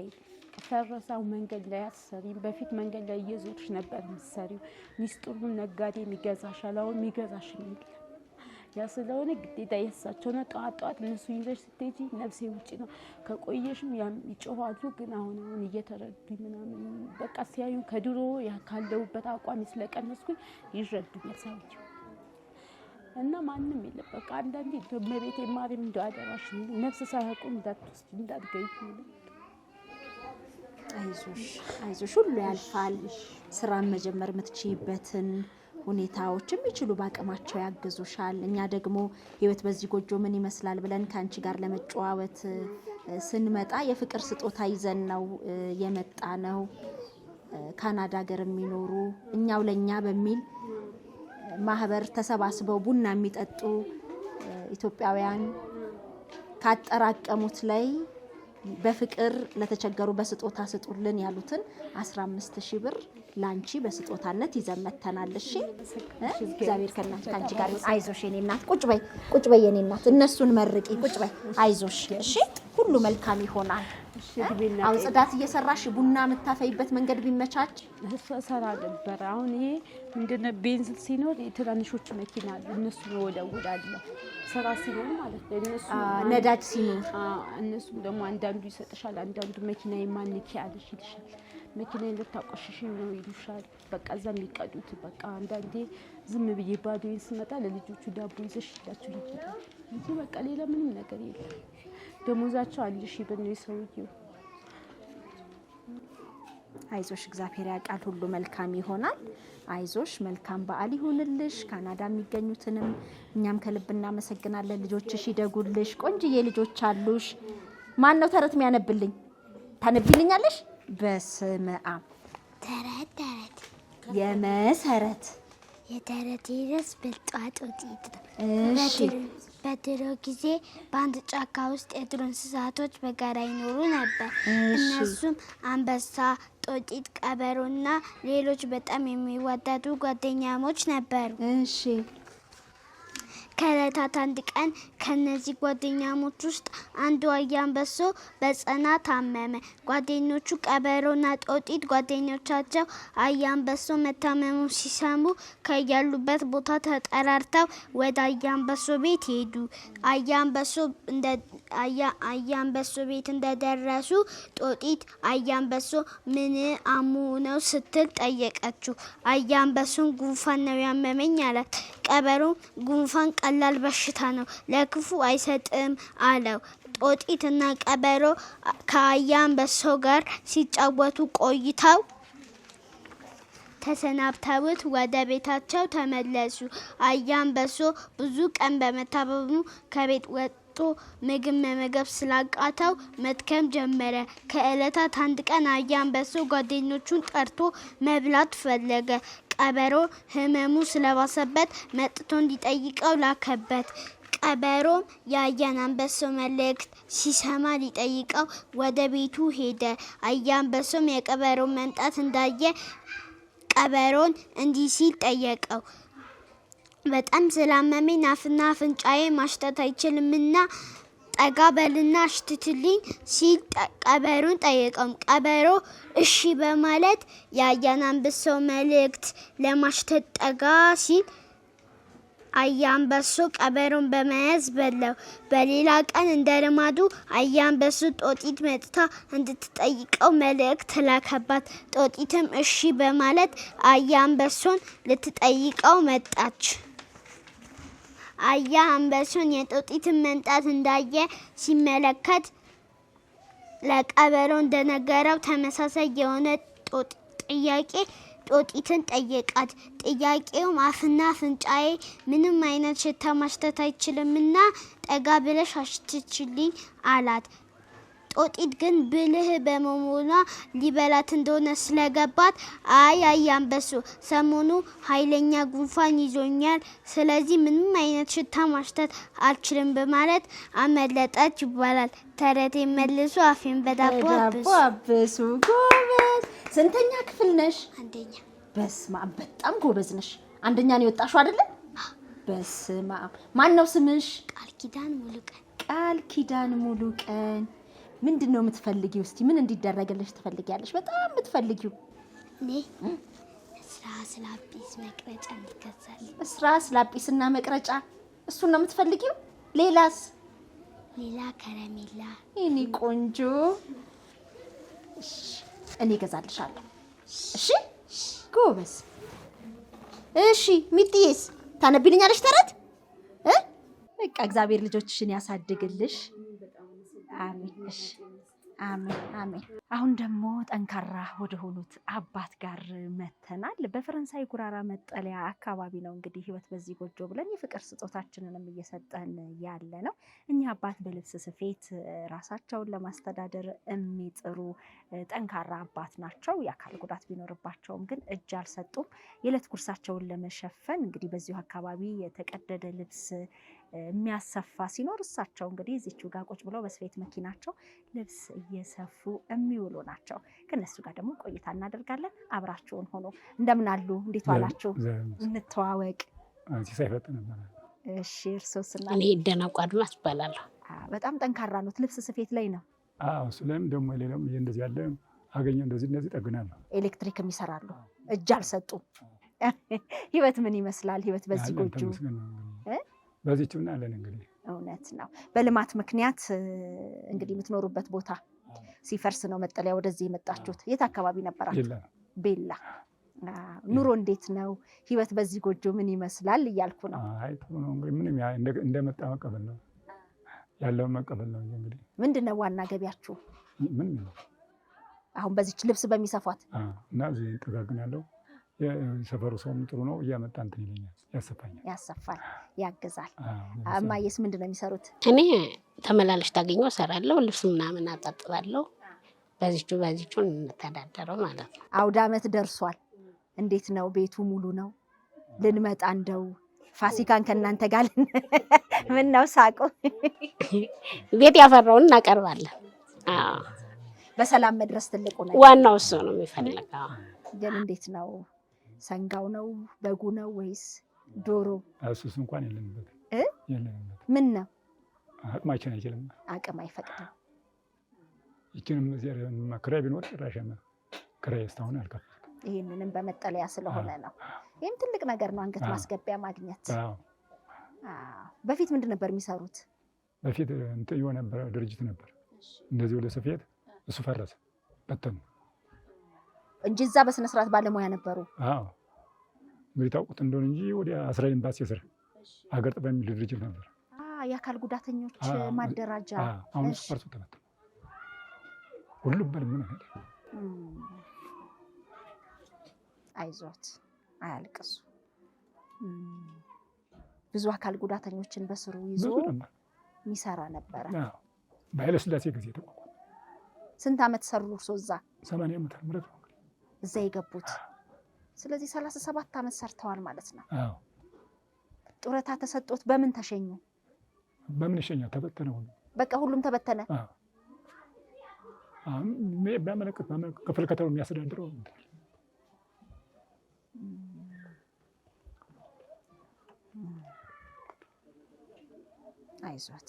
ፈረሳው መንገድ ላይ አሰሪም። በፊት መንገድ ላይ እየዞርሽ ነበር የምትሰሪው። ሚስጥሩን ነጋዴ የሚገዛሻል። አሁን የሚገዛሽ የለም። ያ ስለሆነ ግዴታ የሳቸው ነው። ጧት እነሱ ይዘሽ ስትሄጂ ነፍሴ ውጪ ነው። ከቆየሽም ይጮሃሉ። ግን አሁን እየተረዱኝ ምናምን በቃ ሲያዩ ከድሮ ካለሁበት አቋም ስለቀነስኩኝ ይረዱኛል ሰውዬው እና ማንም የለም። በቃ አንዳንዴ በመቤቴ ማርያም እንደው አደራሽ ነፍስ ሳያውቁ እንዳትወስጂ እንዳትገይ። አይዞሽ ሁሉ ያልፋል። ስራን መጀመር የምትችይበትን ሁኔታዎች የሚችሉ በአቅማቸው ያግዙሻል። እኛ ደግሞ ህይወት በዚህ ጎጆ ምን ይመስላል ብለን ከአንቺ ጋር ለመጨዋወት ስንመጣ የፍቅር ስጦታ ይዘን ነው የመጣ ነው። ካናዳ ሀገር የሚኖሩ እኛው ለኛ በሚል ማህበር ተሰባስበው ቡና የሚጠጡ ኢትዮጵያውያን ካጠራቀሙት ላይ በፍቅር ለተቸገሩ በስጦታ ስጡልን ያሉትን 15000 ብር ላንቺ በስጦታነት ይዘን መተናል። እሺ እግዚአብሔር ካንቺ ጋር ይሁን። አይዞሽ የኔ እናት፣ ቁጭ በይ የኔ እናት፣ እነሱን መርቂ፣ ቁጭ በይ፣ አይዞሽ። እሺ ሁሉ መልካም ይሆናል። አሁን ጽዳት እየሰራሽ ቡና የምታፈይበት መንገድ ቢመቻች ሰራ ነበር። አሁን ይሄ ምንድነው ቤንዚን ሲኖር የትራንሾቹ መኪና አሉ፣ እነሱ ወደውዳለሁ ስራ ሲኖር ማለት ነው። እነሱ ነዳጅ ሲኖር እነሱም ደግሞ አንዳንዱ ይሰጥሻል፣ አንዳንዱ መኪና የማንኪ አለሽ ይልሻል። መኪና ልታቆሽሽ ነው ይሉሻል። በቃ እዛ የሚቀዱት በቃ አንዳንዴ ዝም ብዬ ባዶዬን ስመጣ ለልጆቹ ዳቦ ይዘሽላችሁ ይሄዳል እንጂ በቃ ሌላ ምንም ነገር የለም። ደሞዛቸው 1000 ብር ነው የሰውየው። አይዞሽ እግዚአብሔር ያውቃል፣ ሁሉ መልካም ይሆናል። አይዞሽ፣ መልካም በዓል ይሁንልሽ። ካናዳ የሚገኙትንም እኛም ከልብ እናመሰግናለን። ልጆችሽ ይደጉልሽ፣ ቆንጅዬ ልጆች አሉሽ። ማን ነው ተረት የሚያነብልኝ? ታነብልኛለሽ? በስመ አብ ተረት የመሰረት የተረት ይረስ በጧት ወጥይት ነው። እሺ በድሮ ጊዜ በአንድ ጫካ ውስጥ የዱር እንስሳቶች በጋራ ይኖሩ ነበር። እነሱም አንበሳ፣ ጦጢት፣ ቀበሮና ሌሎች በጣም የሚዋደዱ ጓደኛሞች ነበሩ። እሺ ከዕለታት አንድ ቀን ከነዚህ ጓደኛሞች ውስጥ አንዱ አያንበሶ በጽናት ታመመ። ጓደኞቹ ቀበሮና ጦጢት ጓደኞቻቸው አያንበሶ መታመሙ ሲሰሙ ከያሉበት ቦታ ተጠራርተው ወደ አያንበሶ ቤት ሄዱ። አያንበሶ ቤት እንደደረሱ ጦጢት አያንበሶ ምን አሙ ነው ስትል ጠየቀችው። አያንበሶን ጉንፋን ነው ያመመኝ አላት። ቀበሮ ጉንፋን ቀላል በሽታ ነው፣ ለክፉ አይሰጥም አለው። ጦጢትና ቀበሮ ከአያንበሶ ጋር ሲጫወቱ ቆይተው ተሰናብተውት ወደ ቤታቸው ተመለሱ። አያንበሶ ብዙ ቀን በመታመሙ ከቤት ወጥቶ ምግብ መመገብ ስላቃተው መድከም ጀመረ። ከዕለታት አንድ ቀን አያንበሶ ጓደኞቹን ጠርቶ መብላት ፈለገ። ቀበሮ ህመሙ ስለባሰበት መጥቶ እንዲጠይቀው ላከበት። ቀበሮም የአያንበሶ መልእክት ሲሰማ ሊጠይቀው ወደ ቤቱ ሄደ። አያንበሶም የቀበሮን መምጣት እንዳየ ቀበሮን እንዲህ ሲል ጠየቀው። በጣም ስላመመኝ አፍና አፍንጫዬ ማሽተት አይችልምና ጠጋ በልና አሽትትልኝ ሲል ቀበሮን ጠየቀው። ቀበሮ እሺ በማለት የአያንበሶ መልእክት ለማሽተት ጠጋ ሲል አያንበሶ ቀበሮን በመያዝ በላው። በሌላ ቀን እንደ ልማዱ አያንበሶ ጦጢት መጥታ እንድትጠይቀው መልእክት ላከባት። ጦጢትም እሺ በማለት አያንበሶን ልትጠይቀው መጣች። አያንበሶን የጦጢትን መምጣት እንዳየ ሲመለከት ለቀበሮ እንደነገረው ተመሳሳይ የሆነ ጥያቄ ጦጢትን ጠየቃት። ጥያቄውም አፍና አፍንጫዬ ምንም አይነት ሽታ ማሽተት አይችልምና ጠጋ ብለሽ አሽትችልኝ አላት። ጦጢት ግን ብልህ በመሆኗ ሊበላት እንደሆነ ስለገባት አያንበሶ ሰሞኑ ኃይለኛ ጉንፋን ይዞኛል፣ ስለዚህ ምንም አይነት ሽታ ማሽተት አልችልም በማለት አመለጠች ይባላል። ተረቴ መልሶ አፌን በዳቦ አብሱ። ጎበዝ። ስንተኛ ክፍል ነሽ? አንደኛ። በስመ አብ በጣም ጎበዝ ነሽ። አንደኛ ነው የወጣሽው አይደለ? በስመ አብ። ማን ነው ስምሽ? ቃል ኪዳን ሙሉቀን። ቃል ኪዳን ሙሉቀን። ምንድነው የምትፈልጊው? እስቲ ምን እንዲደረግልሽ ትፈልጊያለሽ? በጣም የምትፈልጊው? እኔ እስራስ ላጲስ መቅረጫ እንዲገዛል። እስራስ ላጲስና መቅረጫ፣ እሱን ነው የምትፈልጊው? ሌላስ? ሌላ ከረሜላ። እኔ ቆንጆ። እሺ እኔ እገዛልሻለሁ። እሺ ጎበዝ። እሺ ሚጥዬስ ታነቢልኛለሽ ተረት? በቃ እግዚአብሔር ልጆችሽን ያሳድግልሽ። አሜን። እሺ አሜን አሜን። አሁን ደግሞ ጠንካራ ወደ ሆኑት አባት ጋር መተናል። በፈረንሳይ ጉራራ መጠለያ አካባቢ ነው እንግዲህ ህይወት በዚህ ጎጆ ብለን የፍቅር ስጦታችንንም እየሰጠን ያለ ነው። እኚህ አባት በልብስ ስፌት ራሳቸውን ለማስተዳደር የሚጥሩ ጠንካራ አባት ናቸው። የአካል ጉዳት ቢኖርባቸውም ግን እጅ አልሰጡም። የዕለት ጉርሳቸውን ለመሸፈን እንግዲህ በዚሁ አካባቢ የተቀደደ ልብስ የሚያሰፋ ሲኖር እሳቸው እንግዲህ እዚቹ ጋር ቁጭ ብለው በስፌት መኪናቸው ልብስ እየሰፉ የሚውሉ ናቸው። ከነሱ ጋር ደግሞ ቆይታ እናደርጋለን። አብራችሁን ሆኖ እንደምን አሉ? እንዴት ዋላችሁ? እንተዋወቅ። ሲሳይ ፈጠነ ነበር። እሺ እርሶስ? እና እኔ ደናቁ አድማስ እባላለሁ። በጣም ጠንካራ ነው። ልብስ ስፌት ላይ ነው? አዎ። ስለምን ደግሞ ሌላም እንደዚህ ያለ አገኘው እንደዚህ ጠግናለሁ። ኤሌክትሪክም ይሰራሉ። እጅ አልሰጡም። ህይወት ምን ይመስላል? ህይወት በዚህ ጎጆ በዚህችና አለን እንግዲህ እውነት ነው። በልማት ምክንያት እንግዲህ የምትኖሩበት ቦታ ሲፈርስ ነው መጠለያ ወደዚህ የመጣችሁት። የት አካባቢ ነበራችሁ? ቤላ። ኑሮ እንዴት ነው? ህይወት በዚህ ጎጆ ምን ይመስላል እያልኩ ነው። አይ ጥሩ ነው እንግዲህ ምንም እንደመጣ መቀበል ነው ያለውን መቀበል ነው። እንግዲህ ምንድነው ዋና ገቢያችሁ? ምን ነው አሁን በዚች ልብስ በሚሰፏት እና እዚህ ጠጋግናለሁ። የሰፈሩ ሰውም ጥሩ ነው፣ እያመጣ እንትን ይለኛል፣ ያሰፋል፣ ያግዛል። እማዬስ ምንድን ነው የሚሰሩት? እኔ ተመላለሽ ታገኘው እሰራለሁ፣ ልብስ ምናምን አጣጥባለሁ። በዚቹ እንተዳደረው ማለት ነው። አውደ ዓመት ደርሷል። እንዴት ነው? ቤቱ ሙሉ ነው? ልንመጣ እንደው ፋሲካን ከእናንተ ጋር ምን ነው ሳቁ? ቤት ያፈራውን እናቀርባለን። በሰላም መድረስ ትልቁ ነው። ዋናው እሱ ነው የሚፈልገው። ግን እንዴት ነው? ሰንጋው ነው በጉ ነው ወይስ ዶሮ? እሱስ እንኳን የለንበት። የለንም። ምን ነው አቅማችን አይችልም። አቅም አይፈቅድም። ይችንም እዚህ ክራይ ቢኖር ጭራሽማ ክራይ እስካሁን አልከፈልኩም። ይህንንም በመጠለያ ስለሆነ ነው። ይህም ትልቅ ነገር ነው፣ አንገት ማስገቢያ ማግኘት። በፊት ምንድን ነበር የሚሰሩት? በፊት እንትን የነበረ ድርጅት ነበር እንደዚህ ወደ ስፌት፣ እሱ ፈረሰ በተኑ እንጂ እዛ በስነ ስርዓት ባለሙያ ነበሩ። አዎ እንግዲህ ታውቁት እንደሆነ እንጂ ወደ 11 ኤምባሲ ስር ሀገር ጥበብ የሚል ድርጅት ነበር። የአካል ጉዳተኞች ማደራጃ። አሁን ፈርሶ ተበተነ። ሁሉም በልምን ሄደ። አይዞት አያልቅሱ። ብዙ አካል ጉዳተኞችን በስሩ ይዞ የሚሰራ ነበረ። በኃይለ ሥላሴ ጊዜ ተቋቋመ። ስንት ዓመት ሰሩ እርሶ እዛ? 80 ዓመት ምረት ነው እዛ የገቡት። ስለዚህ 37 ዓመት ሰርተዋል ማለት ነው። አዎ። ጡረታ ተሰጥቶት በምን ተሸኙ? በምን ይሸኛል? ተበተነ ሁሉ። በቃ ሁሉም ተበተነ። አዎ። በመለከት ክፍል ከተማ የሚያስተዳድረው አይዞት።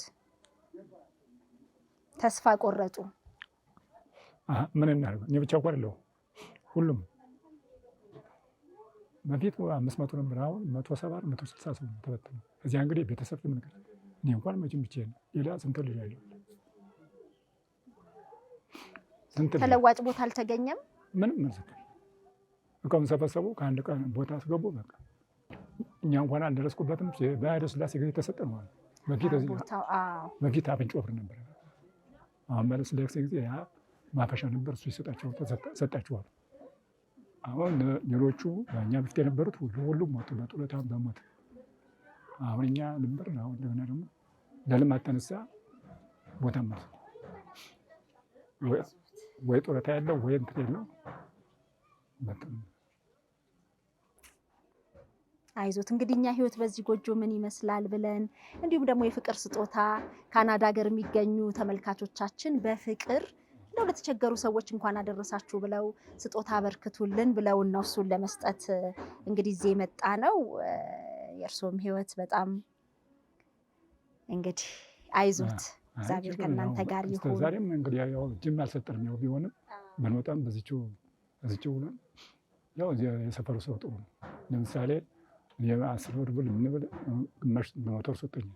ተስፋ ቆረጡ። ምን እናድርግ? እኔ ብቻ እኮ አይደለሁም ሁሉም። በፊት 500 ነበር፣ አሁን 170 160 ሰው ተበተነ። እዚያ እንግዲህ ቤተሰብ ምን ነገር እኔ እንኳን መቼም ብቻዬን ነው። ሌላ ስንት ልጅ አለ? ተለዋጭ ቦታ አልተገኘም። ምንም ማለት እቃውን ሰበሰቡ፣ ከአንድ ቀን ቦታ አስገቡ። በቃ እኛ እንኳን አልደረስኩበትም። በኃይለ ሥላሴ ጊዜ ተሰጠ ነው። በፊት አፍንጮ ወፍር ነበር። አሁን በኃይለ ሥላሴ ጊዜ ያ ማፈሻ ነበር፣ እሱ ሰጣቸዋል። አሁን ሌሎቹ በእኛ በፊት የነበሩት ሁሉም ሞቱ፣ በጡረታም በሞት። አሁን እኛ ነበር። አሁን እንደገና ደግሞ ለልማት ተነሳ ቦታ ማለት ወይ ጡረታ ያለው ወይ እንትን የለው። አይዞት እንግዲህ እኛ ህይወት በዚህ ጎጆ ምን ይመስላል ብለን እንዲሁም ደግሞ የፍቅር ስጦታ ካናዳ ሀገር የሚገኙ ተመልካቾቻችን በፍቅር እንደው ለተቸገሩ ሰዎች እንኳን አደረሳችሁ ብለው ስጦታ አበርክቱልን ብለው ነው እሱን ለመስጠት እንግዲህ እዚህ የመጣ ነው። የእርሶም ህይወት በጣም እንግዲህ አይዞት፣ እግዚአብሔር ከእናንተ ጋር ይሁን። ዛሬም እንግዲህ ያው ጅም አልሰጠንም። ያው ቢሆንም በመጣም በዚህው ብለን ያው የሰፈሩ ሰው ጥሩ ነው። ለምሳሌ የ10 ብር ብል ምን ብል ግማሽ በሞተር ሰጠኝ።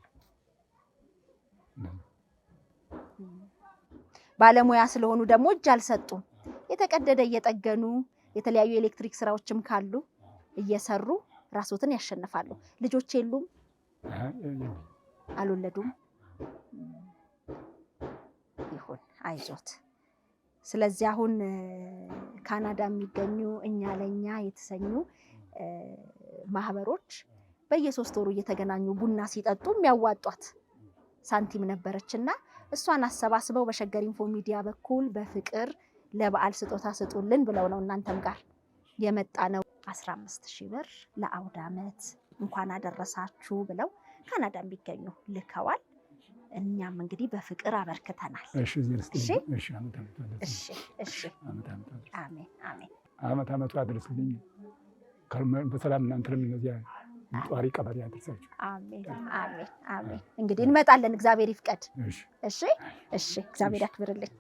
ባለሙያ ስለሆኑ ደግሞ እጅ አልሰጡም። የተቀደደ እየጠገኑ የተለያዩ ኤሌክትሪክ ስራዎችም ካሉ እየሰሩ ራስዎትን ያሸንፋሉ። ልጆች የሉም? አልወለዱም? ይሁን አይዞት። ስለዚህ አሁን ካናዳ የሚገኙ እኛ ለኛ የተሰኙ ማህበሮች በየ3 ወሩ እየተገናኙ ቡና ሲጠጡ የሚያዋጧት ሳንቲም ነበረችና እሷን አሰባስበው በሸገር ኢንፎ ሚዲያ በኩል በፍቅር ለበዓል ስጦታ ስጡልን ብለው ነው እናንተም ጋር የመጣ ነው። 15,000 ብር ለአውደ ዓመት እንኳን አደረሳችሁ ብለው ካናዳ የሚገኙ ልከዋል። እኛም እንግዲህ በፍቅር አበርክተናል። እሺ አሜን አሜን። ዓመቱ አድርስልኝ በሰላም እናንተንም እነዚያ ጧሪ ቀበሌ አድርሳችሁ። አሜን አሜን አሜን። እንግዲህ እንመጣለን፣ እግዚአብሔር ይፍቀድ። እሺ እግዚአብሔር ያክብርልኝ።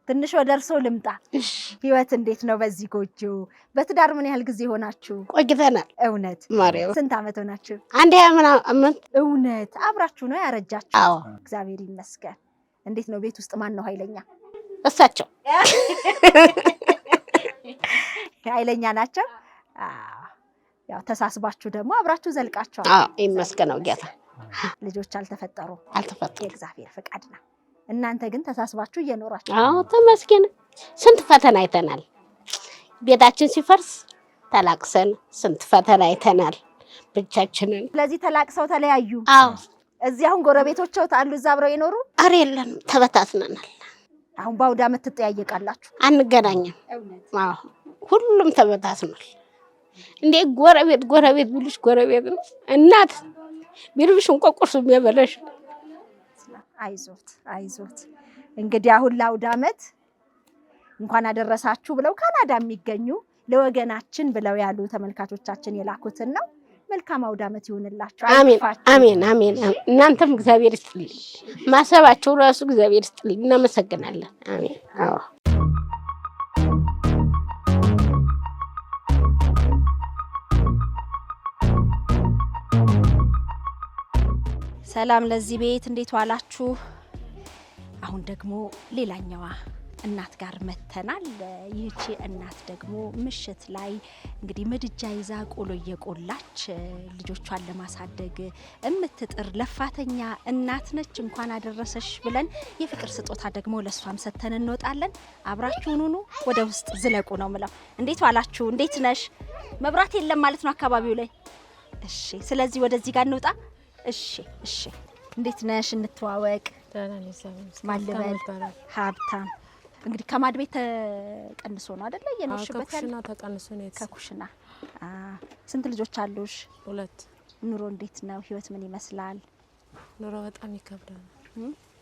ትንሽ ወደ እርሶ ልምጣ። ህይወት እንዴት ነው በዚህ ጎጆ? በትዳር ምን ያህል ጊዜ ሆናችሁ? ቆይተናል። እውነት? ስንት ዓመት ሆናችሁ? 1 ዓመት። እውነት? አብራችሁ ነው ያረጃችሁ? አዎ። እግዚአብሔር ይመስገን። እንዴት ነው ቤት ውስጥ ማን ነው ኃይለኛ? እሳቸው ኃይለኛ ናቸው። ያው ተሳስባችሁ ደግሞ አብራችሁ ዘልቃችኋል። አዎ ይመስገነው ጌታ። ልጆች አልተፈጠሩም? አልተፈጠሩም። የእግዚአብሔር ፈቃድ ነው። እናንተ ግን ተሳስባችሁ እየኖራችሁ? አዎ ተመስገን። ስንት ፈተና አይተናል። ቤታችን ሲፈርስ ተላቅሰን ስንት ፈተና አይተናል ብቻችንን። ስለዚህ ተላቅሰው ተለያዩ? አዎ። እዚህ አሁን ጎረቤቶች አሉ እዛ አብረው ይኖሩ? ኧረ የለንም፣ ተበታትነናል። አሁን በአውደ ዓመት ትጠያየቃላችሁ? አንገናኝም። አዎ ሁሉም ተበታትኗል። እንዴ ጎረቤት ቢሉሽ ጎረቤት ነው፣ እናት ቢሉሽ እንቆቁርሱ የሚያበላሽ። አይዞት እንግዲህ አሁን ለአውደ ዓመት እንኳን አደረሳችሁ ብለው ካናዳ የሚገኙ ለወገናችን ብለው ያሉ ተመልካቾቻችን የላኩትን ነው። መልካም አውደ ዓመት ይሁንላችሁ። አሜን አሜን አሜን። እናንተም እግዚአብሔር ይስጥልኝ። ማሰባችሁ ራሱ እግዚአብሔር ይስጥልኝ። እናመሰግናለን። አሜን። አዎ ሰላም ለዚህ ቤት እንዴት ዋላችሁ? አሁን ደግሞ ሌላኛዋ እናት ጋር መተናል። ይህቺ እናት ደግሞ ምሽት ላይ እንግዲህ ምድጃ ይዛ ቆሎ እየቆላች ልጆቿን ለማሳደግ እምትጥር ለፋተኛ እናት ነች። እንኳን አደረሰሽ ብለን የፍቅር ስጦታ ደግሞ ለሷም ሰተን እንወጣለን። አብራችሁን ሁኑ። ወደ ውስጥ ዝለቁ ነው ምለው። እንዴት ዋላችሁ? እንዴት ነሽ? መብራት የለም ማለት ነው አካባቢው ላይ። እሺ፣ ስለዚህ ወደዚህ ጋር እንውጣ። እሺ እሺ። እንዴት ነሽ? እንተዋወቅ። ማልበል ሀብታም እንግዲህ ከማድ ቤት ተቀንሶ ነው አይደለ? የነሽበት ያለ ከኩሽና ተቀንሶ ነው። ከኩሽና ስንት ልጆች አሉሽ? 2። ኑሮ እንዴት ነው? ህይወት ምን ይመስላል? ኑሮ በጣም ይከብዳል።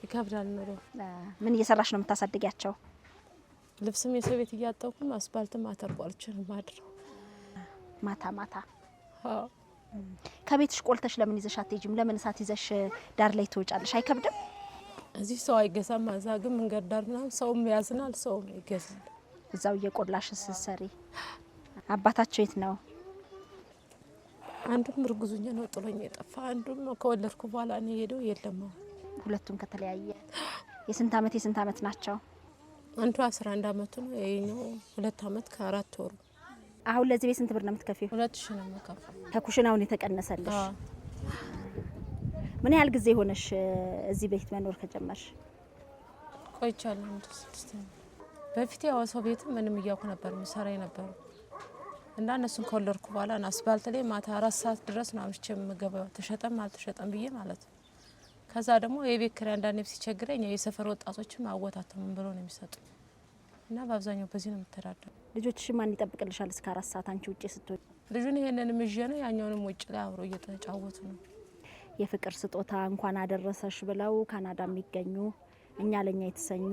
ይከብዳል ኑሮ። ምን እየሰራሽ ነው የምታሳድጊያቸው? ልብስም የሰው ቤት እያጠብኩ አስፋልትም አተርቋልችን ማድረው ማታ ማታ። ከቤትሽ ቆልተሽ ለምን ይዘሽ አትሄጂም? ለምን እሳት ይዘሽ ዳር ላይ ትወጫለሽ? አይከብድም? እዚህ ሰው አይገዛም። እዛ ግን መንገድ ዳር ነው ሰውም ያዝናል፣ ሰውም ይገዛል። እዛው እየቆላሽ ስትሰሪ። አባታቸው የት ነው? አንዱም እርጉዙኛ ነው ጥሎኝ የጠፋ፣ አንዱም ከወለድኩ በኋላ ነው ሄደው። የለም ሁለቱም ከተለያየ። የስንት አመት ናቸው? አንዱ 11 አመቱ ነው፣ የኛው 2 አመት ከ4 ወሩ። አሁን ለዚህ ቤት ስንት ብር ነው የምትከፊው? 2000 ነው የምከፍለው። ከኩሽናውን የተቀነሰልሽ? ምን ያህል ጊዜ ሆነሽ እዚህ ቤት መኖር ከጀመርሽ? ቆይቻለሁ። 6 በፊት ያው ሰው ቤት ምንም እያውኩ ነበር ምሰራ ነበር እና እነሱን ከወለድኩ በኋላ አስፋልት ላይ ማታ 4 ሰዓት ድረስ ነው አምሽቼ የምገባው፣ ተሸጠም አልተሸጠም ብዬ ማለት ነው። ከዛ ደግሞ የቤት ኪራይ አንዳንዴ ሲቸግረኝ የሰፈር ወጣቶችም አወታተም ብሎ ነው የሚሰጡ እና በአብዛኛው በዚህ ነው የምተዳደረው። ልጆችሽ ማን ይጠብቅልሻል እስከ 4 ሰዓት አንቺ ውጪ ስትወጪ? ልጁን ይሄንንም ይዤ ነው ያኛውንም ውጪ ላይ አብሮ እየተጫወቱ ነው። የፍቅር ስጦታ እንኳን አደረሰሽ ብለው ካናዳ የሚገኙ እኛ ለኛ የተሰኙ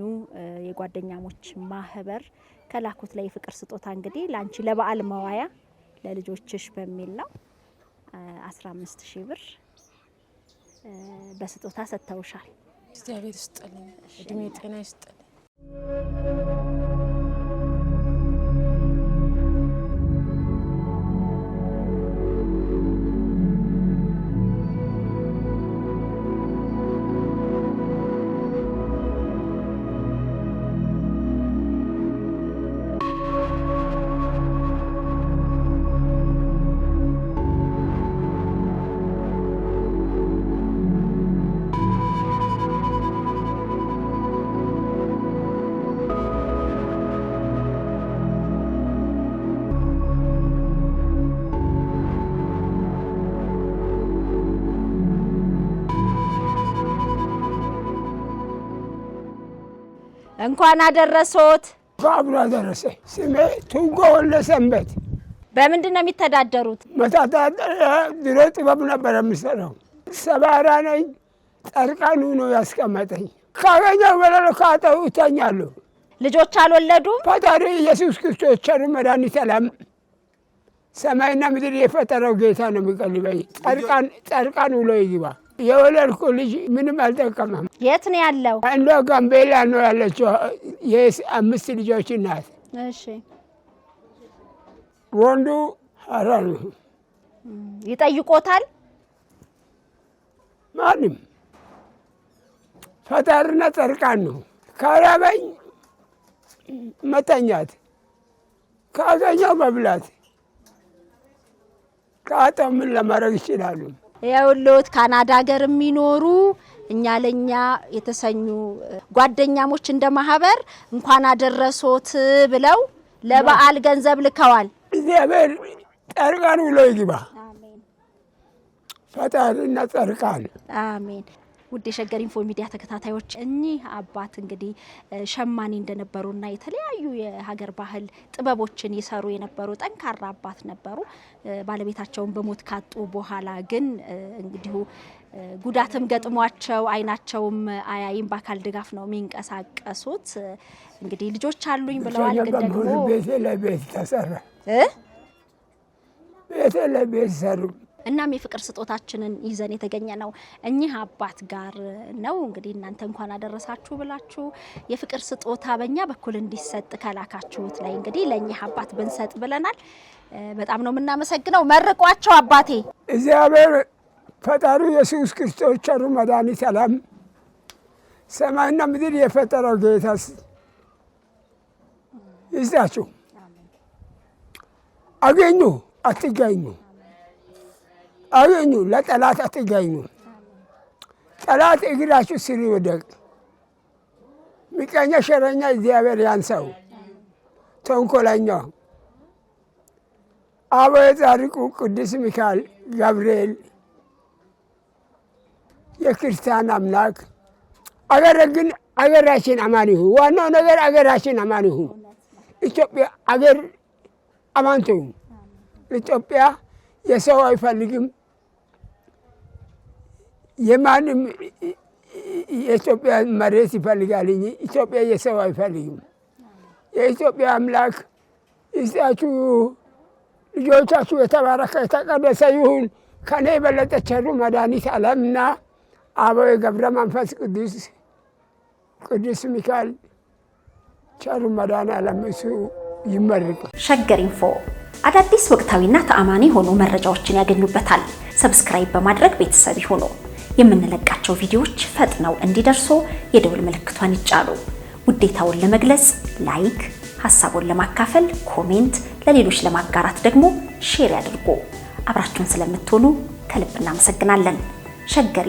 የጓደኛሞች ማህበር ከላኩት ላይ የፍቅር ስጦታ እንግዲህ ላንቺ ለበዓል መዋያ ለልጆችሽ በሚል ነው 15000 ብር በስጦታ ሰጥተውሻል። እግዚአብሔር ይስጥልኝ፣ እድሜ ጤና ይስጥልኝ። እንኳን አደረሶት። አብሮ አደረሰ። ስሜ ቱንጎ ወለሰንበት። በምንድን ነው የሚተዳደሩት? መተዳደሪያ ድሮ ጥበብ ነበር የምሰራው። ሰባራ ነኝ። ጠርቃኑ ነው ያስቀመጠኝ። ካገኘው በለለ ካጠው እተኛለሁ። ልጆች አልወለዱ? ፈጣሪ ኢየሱስ ክርስቶስ ቸር መድኃኒተ ዓለም ሰማይና ምድር የፈጠረው ጌታ ነው የሚቀልበኝ። ጠርቃን ውሎ ይግባ። የወለድኩ ልጅ ምንም አልጠቀመም። የት ነው ያለው? እንደ ጋምቤላ ነው ያለችው። የ5 ልጆች እናት። እሺ። ወንዱ ሐራር ነው። ይጠይቆታል? ማንም ፈጣሪና ጠርቃን ነው። ካራበኝ መተኛት፣ ካገኘው መብላት፣ ካጣው ምን ለማድረግ ይችላሉ? የውሎት ካናዳ ሀገር የሚኖሩ እኛ ለኛ የተሰኙ ጓደኛሞች እንደ ማህበር እንኳን አደረሶት ብለው ለበዓል ገንዘብ ልከዋል። እግዚአብሔር ጠርቃን ውሎ ይግባ። አሜን። ፈጣሪና ጠርቃን አሜን። ውድ የሸገር ኢንፎ ሚዲያ ተከታታዮች እኚህ አባት እንግዲህ ሸማኔ እንደነበሩና የተለያዩ የሀገር ባህል ጥበቦችን ይሰሩ የነበሩ ጠንካራ አባት ነበሩ። ባለቤታቸውን በሞት ካጡ በኋላ ግን እንግዲህ ጉዳትም ገጥሟቸው አይናቸውም አያይም በአካል ድጋፍ ነው የሚንቀሳቀሱት። እንግዲህ ልጆች አሉኝ ብለዋል። ግን ደግሞ ቤቴ ላይ ቤት ተሰራ። ቤቴ ላይ ቤት ሰሩ። እናም የፍቅር ስጦታችንን ይዘን የተገኘ ነው እኚህ አባት ጋር ነው። እንግዲህ እናንተ እንኳን አደረሳችሁ ብላችሁ የፍቅር ስጦታ በእኛ በኩል እንዲሰጥ ከላካችሁት ላይ እንግዲህ ለእኚህ አባት ብንሰጥ ብለናል። በጣም ነው የምናመሰግነው። መርቋቸው አባቴ። እግዚአብሔር ፈጣሪ ኢየሱስ ክርስቶስ ቸሩ መድኃኒተ ዓለም ሰማይና ምድር የፈጠረው ጌታ ይስጣችሁ። አገኙ አትገኙ፣ አገኙ ለጠላት አትገኙ። ጠላት እግራችሁ ስር ይወደቅ። ምቀኛ ሸረኛ እግዚአብሔር ያንሳው። ተንኮለኛ አቡነ ጻድቁ ቅዱስ ሚካኤል ገብርኤል የክርስቲያን አምላክ አገር አገራችን አማን ይሁን። ዋናው ነገር አገራችን አማን ይሁን። ኢትዮጵያ አገር አማን ትሁን። ኢትዮጵያ የሰው አይፈልግም፣ የማንም የኢትዮጵያ መሬት ይፈልጋል እንጂ ኢትዮጵያ የሰው አይፈልግም። የኢትዮጵያ አምላክ ይስጣችሁ። ልጆቻችሁ የተባረከ የተቀደሰ ይሁን። ከኔ የበለጠ ቸሩ መድኃኒተ ዓለምና አቡነ ገብረ መንፈስ ቅዱስ ሚካኤል ቸሩ መድኃኔዓለም እሱ ይመርቅ። ሸገር ኢንፎ አዳዲስ ወቅታዊና ተአማኒ የሆኑ መረጃዎችን ያገኙበታል። ሰብስክራይብ በማድረግ ቤተሰብ ይሁኑ። የምንለቃቸው ቪዲዮዎች ፈጥነው እንዲደርሱ የደውል ምልክቷን ይጫኑ። ውዴታውን ለመግለጽ ላይክ፣ ሐሳቡን ለማካፈል ኮሜንት፣ ለሌሎች ለማጋራት ደግሞ ሼር ያድርጉ። አብራችሁን ስለምትሆኑ ከልብ እናመሰግናለን። ሸገር